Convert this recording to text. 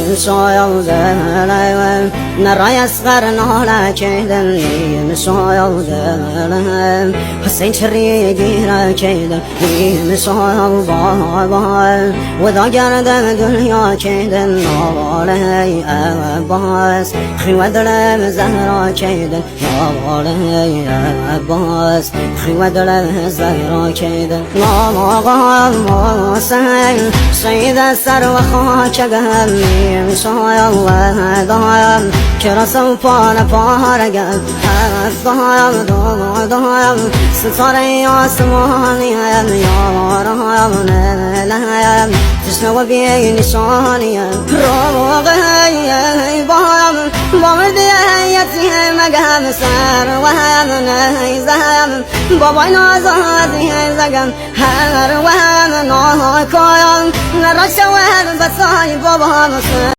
مسايا زلم نراي أصغر نهلا كيدن مسايا زلم حسين شري جيرا كيدن مسايا بابا وذا جرد دنيا كيدن نالي أباس خي ودلم زهرا كيدن نالي أباس خي ودلم زهرا كيدن نالي سيد السر وخاك قهمي مسايا الله ضايم كرا سوفانا فارقم ضايم ضايم ستاري عاصماني يا رايم نلايم تسنو بي نشاني روغي بايم بامردي يتي مقام سر وهم نيزم بابا نازادي زقم هر وهم ناكايم نرشوه بساي بابا